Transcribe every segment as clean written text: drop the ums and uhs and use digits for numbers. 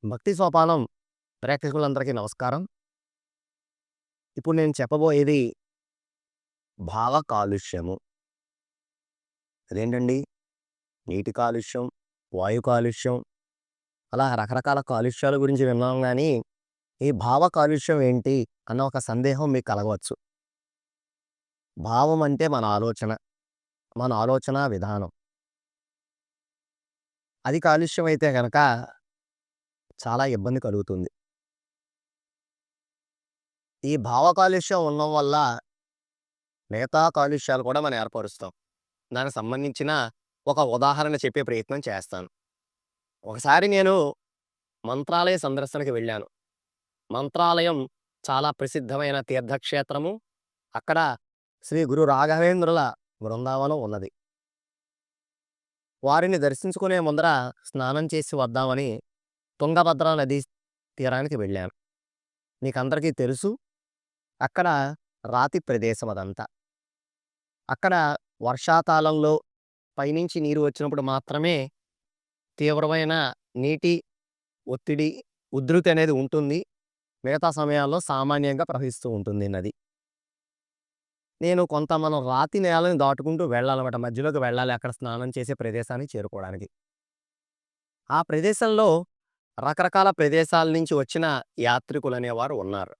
భక్తి సోపానం ప్రేక్షకులందరికీ నమస్కారం. ఇప్పుడు నేను చెప్పబోయేది భావ కాలుష్యము. అదేంటండి? నీటి కాలుష్యం, వాయు కాలుష్యం అలా రకరకాల కాలుష్యాల గురించి విన్నాం గానీ, ఈ భావ కాలుష్యం ఏంటి అన్న ఒక సందేహం మీకు కలగవచ్చు. భావం అంటే మన ఆలోచన, మన ఆలోచనా విధానం. అది కాలుష్యమైతే గనక చాలా ఇబ్బంది కలుగుతుంది. ఈ భావ కాలుష్యం ఉండడం వల్ల మిగతా కాలుష్యాలు కూడా మనం ఏర్పరుస్తాం. దానికి సంబంధించిన ఒక ఉదాహరణ చెప్పే ప్రయత్నం చేస్తాను. ఒకసారి నేను మంత్రాలయ సందర్శనకి వెళ్ళాను. మంత్రాలయం చాలా ప్రసిద్ధమైన తీర్థక్షేత్రము. అక్కడ శ్రీ గురు రాఘవేంద్రుల బృందావనం ఉన్నది. వారిని దర్శించుకునే ముందర స్నానం చేసి వద్దామని తుంగభద్ర నదీ తీరానికి వెళ్ళాను. మీకందరికీ తెలుసు, అక్కడ రాతి ప్రదేశం అదంతా. అక్కడ వర్షాకాలంలో పైనుంచి నీరు వచ్చినప్పుడు మాత్రమే తీవ్రమైన నీటి ఒత్తిడి, ఉధృతి అనేది ఉంటుంది. మిగతా సమయాల్లో సామాన్యంగా ప్రవహిస్తూ ఉంటుంది నది. మనం రాతి నేలని దాటుకుంటూ వెళ్ళాలన్నమాట. మధ్యలోకి వెళ్ళాలి అక్కడ స్నానం చేసే ప్రదేశానికి చేరుకోవడానికి. ఆ ప్రదేశంలో రకరకాల ప్రదేశాల నుంచి వచ్చిన యాత్రికులనేవారు ఉన్నారు.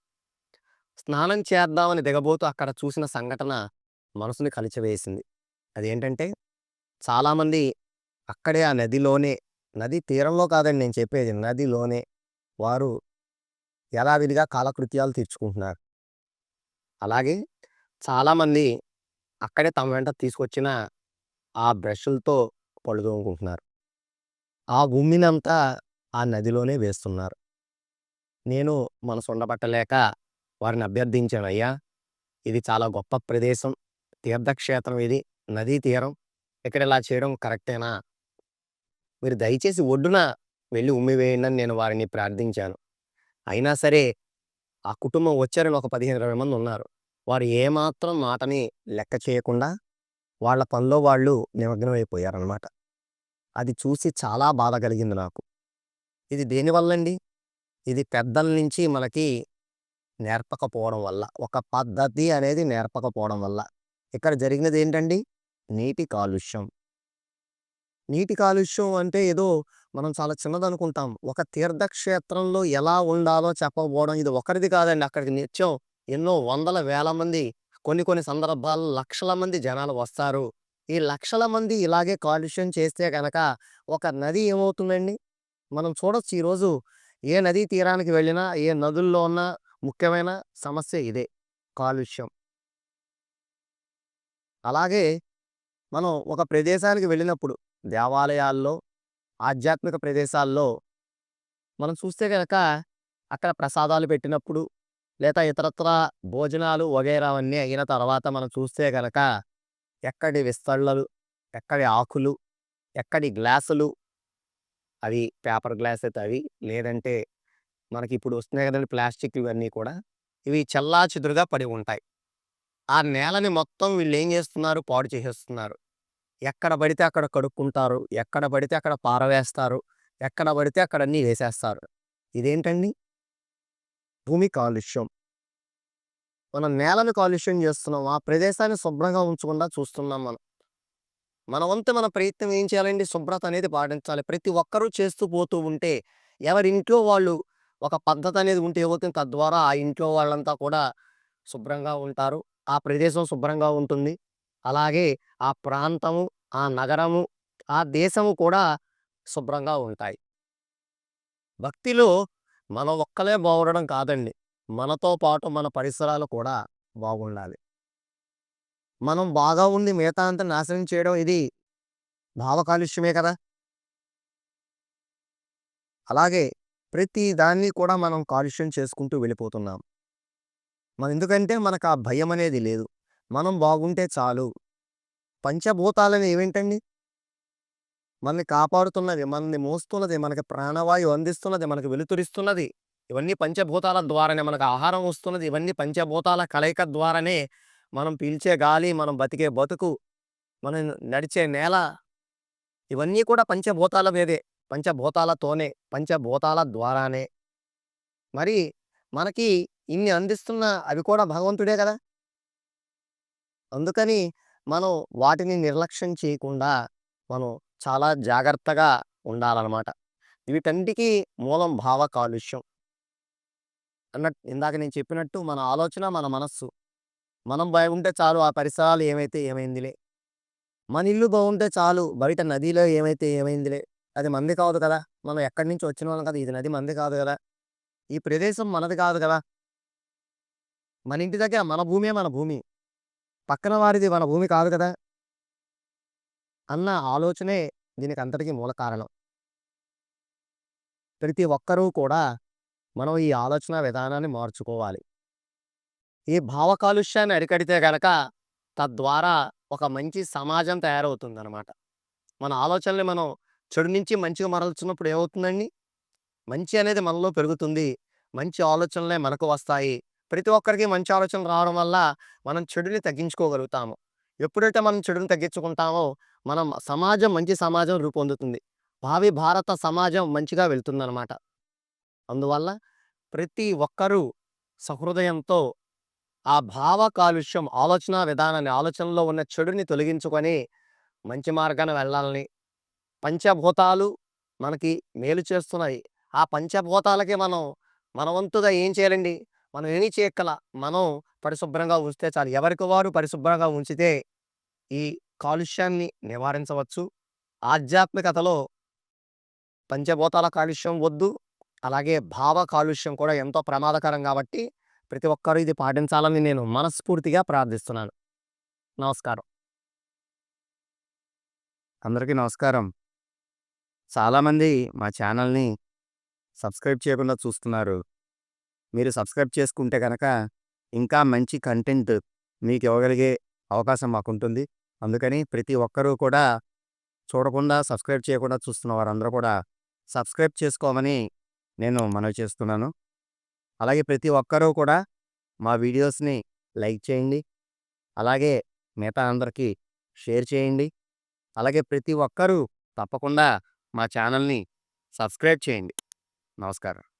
స్నానం చేద్దామని దిగబోతూ అక్కడ చూసిన సంఘటన మనసుని కలిచివేసింది. అదేంటంటే, చాలామంది అక్కడే ఆ నదిలోనే, నది తీరంలో కాదండి నేను చెప్పేది, నదిలోనే వారు యథావిధిగా కాలకృత్యాలు తీర్చుకుంటున్నారు. అలాగే చాలామంది అక్కడే తమ వెంట తీసుకొచ్చిన ఆ బ్రష్‌లతో పళ్ళు తోముకుంటున్నారు. ఆ ఉమ్మినంతా ఆ నదిలోనే వేస్తున్నారు. నేను మనసుండబట్టలేక వారిని అభ్యర్థించాను, "అయ్యా! ఇది చాలా గొప్ప ప్రదేశం. తీర్థక్షేత్రం ఇది. నదీ తీరం. ఇక్కడ ఇలా చేయడం కరెక్టేనా? మీరు దయచేసి ఒడ్డున వెళ్లి ఉమ్మివేయండి" అని నేను వారిని ప్రార్థించాను. అయినా సరే ఆ కుటుంబం వచ్చారని ఒక 15, 20 మందున్నారు. వారు ఏమాత్రం మాటని లెక్క చేయకుండా వాళ్ళ పనిలో వాళ్ళు నిమగ్నమైపోయారనమాట. అది చూసి చాలా బాధ కలిగింది నాకు. ఇది దేనివల్లండి? ఇది పెద్దల నుంచి మనకి నేర్పకపోవడం వల్ల. ఒక పద్ధతి అనేది నేర్పకపోవడం వల్ల. ఇక్కడ జరిగినదేంటండి? నీటి కాలుష్యం. నీటి కాలుష్యం అంటే ఏదో మనం చాలా చిన్నదనుకుంటాం. ఒక తీర్థక్షేత్రంలో ఎలా ఉండాలో చెప్పకపోవడం ఇది ఒకరిది కాదండి. అక్కడికి నిత్యం ఎన్నో వందల, వేల మంది, కొన్ని కొన్ని సందర్భాల్లో లక్షల మంది జనాలు వస్తారు. ఈ లక్షల మంది ఇలాగే కాలుష్యం చేస్తే గనక ఒక నది ఏమవుతుందండి? మనం చూడొచ్చు ఈరోజు ఏ నదీ తీరానికి వెళ్ళినా, ఏ నదుల్లో ఉన్న ముఖ్యమైన సమస్య ఇదే, కాలుష్యం. అలాగే మనం ఒక ప్రదేశానికి వెళ్ళినప్పుడు దేవాలయాల్లో, ఆధ్యాత్మిక ప్రదేశాల్లో మనం చూస్తే గనక అక్కడ ప్రసాదాలు పెట్టినప్పుడు, లేదా ఇతరత్రా భోజనాలు వగైరా అవన్నీ అయిన తర్వాత మనం చూస్తే గనక ఎక్కడి విస్తళ్ళలు, ఎక్కడి ఆకులు, ఎక్కడి గ్లాసులు, అవి పేపర్ గ్లాస్ అయితే అవి, లేదంటే మనకిప్పుడు వస్తున్నాయి కదండీ ప్లాస్టిక్ ఇవన్నీ కూడా. ఇవి చెల్లాచెదురుగా పడి ఉంటాయి. ఆ నేలని మొత్తం వీళ్ళేం జేస్తున్నారు? పాడు చేసేస్తున్నారు. ఎక్కడ పడితే అక్కడ కడుక్కుంటారు. ఎక్కడ పడితే అక్కడ పారవేస్తారు. ఎక్కడ పడితే అక్కడ అన్నీ వేసేస్తారు. ఇదేంటండి? భూమి కాలుష్యం. మనం నేలను కాలుష్యం జేస్తున్నాం. ఆ ప్రదేశాన్ని శుభ్రంగా ఉంచకుండా చూస్తున్నాం మనం. మన వంతు మన ప్రయత్నం ఏం చేయాలండి? శుభ్రత అనేది పాటించాలి. ప్రతి ఒక్కరూ చేస్తూ పోతూ ఉంటే, ఎవరింట్లో వాళ్ళు ఒక పద్ధతనేది ఉంటే ఏమవుతుంది? తద్వారా ఆ ఇంట్లో వాళ్ళంతా కూడా శుభ్రంగా ఉంటారు. ఆ ప్రదేశం శుభ్రంగా ఉంటుంది. అలాగే ఆ ప్రాంతము, ఆ నగరము, ఆ దేశము కూడా శుభ్రంగా ఉంటాయి. భక్తిలో మనం ఒక్కలే బాగుండడం కాదండి. మనతో పాటు మన పరిసరాలు కూడా బాగుండాలి. మనం బాగా ఉండి మిగతా అంతా నాశనం చేయడం ఇది భావ కాలుష్యమే కదా! అలాగే ప్రతి దాన్ని కూడా మనం కాలుష్యం చేసుకుంటూ వెళ్ళిపోతున్నాం. ఎందుకంటే మనకు ఆ భయం అనేది లేదు. మనం బాగుంటే చాలు. పంచభూతాలని ఏవేంటండి? మనల్ని కాపాడుతున్నది, మనల్ని మోస్తున్నది, మనకి ప్రాణవాయువు అందిస్తున్నది, మనకు వెలుతురిస్తున్నది. ఇవన్నీ పంచభూతాల ద్వారానే మనకు ఆహారం వస్తున్నది. ఇవన్నీ పంచభూతాల కలయిక ద్వారానే మనం పీల్చే గాలి, మనం బతికే బతుకు, మనం నడిచే నేల, ఇవన్నీ కూడా పంచభూతాల మీదే. పంచభూతాల ద్వారానే. మరి మనకి ఇన్ని అందిస్తున్న అవి కూడా భగవంతుడే గదా! అందుకని మనం వాటిని నిర్లక్ష్యం చేయకుండా మనం చాలా జాగ్రత్తగా ఉండాలనమాట. వీటన్నిటికి మూలం భావ కాలుష్యం. ఇందాక నేను చెప్పినట్టు మన ఆలోచన, మన మనస్సు. మనం బాగుంటే చాలు ఆ పరిసరాలు ఏమైతే ఏమైందిలే. మన ఇల్లు బాగుంటే చాలు బయట నదిలో ఏమైతే ఏమైందిలే. అది మనది కాదు కదా! మనం ఎక్కడి నుంచో వచ్చినోళ్ళం కదా! ఇది నది మనది కాదు గదా! ఈ ప్రదేశం మనది కాదు గదా! మన ఇంటి దగ్గర మన భూమే మన భూమి. పక్కన వారిది మన భూమి కాదు కదా! అన్న ఆలోచనే దీనికంతటికి మూల కారణం. ప్రతి ఒక్కరూ కూడా మనం ఈ ఆలోచన విధానాన్ని మార్చుకోవాలి. ఈ భావ కాలుష్యాన్ని అరికడితే గనక తద్వారా ఒక మంచి సమాజం తయారవుతుందనమాట. మన ఆలోచనలు మనం చెడు నుంచి మంచిగా మరల్చినప్పుడు ఏమవుతుందండి? మంచి అనేది మనలో పెరుగుతుంది. మంచి ఆలోచనలే మనకు వస్తాయి. ప్రతి ఒక్కరికి మంచి ఆలోచనలు రావడం వల్ల మనం చెడుని తగ్గించుకోగలుగుతాము. ఎప్పుడైతే మనం చెడుని తగ్గించుకుంటామో మనం మంచి సమాజం రూపొందుతుంది. భావి భారత సమాజం మంచిగా వెళ్తుందనమాట. అందువల్ల ప్రతి ఒక్కరూ సహృదయంతో ఆ భావ కాలుష్యం ఆలోచనా విధానాన్ని, ఆలోచనలో ఉన్న చెడుని తొలగించుకొని మంచి మార్గాన వెళ్ళాలని, పంచభూతాలు మనకి మేలు చేస్తున్నాయి. ఆ పంచభూతాలకి మనం మన వంతుగా ఏం చేయాలండి? మనం ఏమీ చేయక్కల. మనం పరిశుభ్రంగా ఉంచితే చాలు. ఎవరికి వారు పరిశుభ్రంగా ఉంచితే ఈ కాలుష్యాన్ని నివారించవచ్చు. ఆధ్యాత్మికతలో పంచభూతాల కాలుష్యం వద్దు. అలాగే భావ కాలుష్యం కూడా ఎంతో ప్రమాదకరం కాబట్టి ప్రతి ఒక్కరూ ఇది పాటించాలని నేను మనస్ఫూర్తిగా ప్రార్థిస్తున్నాను. నమస్కారం. అందరికీ నమస్కారం. చాలామంది మా ఛానల్‌ని సబ్స్క్రైబ్ చేయకుండా చూస్తున్నారు. మీరు సబ్స్క్రైబ్ చేసుకుంటే గనక ఇంకా మంచి కంటెంట్ మీకు ఇవ్వగలిగే అవకాశం మాకుంటుంది. అందుకని ప్రతి ఒక్కరూ కూడా సబ్స్క్రైబ్ చేయకుండా చూస్తున్న వారందరూ కూడా సబ్స్క్రైబ్ చేసుకోమని నేను మనవి చేస్తున్నాను. అలాగే ప్రతి ఒక్కరూ కూడా మా వీడియోస్‌ని లైక్ చేయండి. అలాగే మిగతా అందరికీ షేర్ చేయండి. అలాగే ప్రతి ఒక్కరూ తప్పకుండా మా ఛానల్‌ని సబ్స్క్రైబ్ చేయండి. నమస్కారం.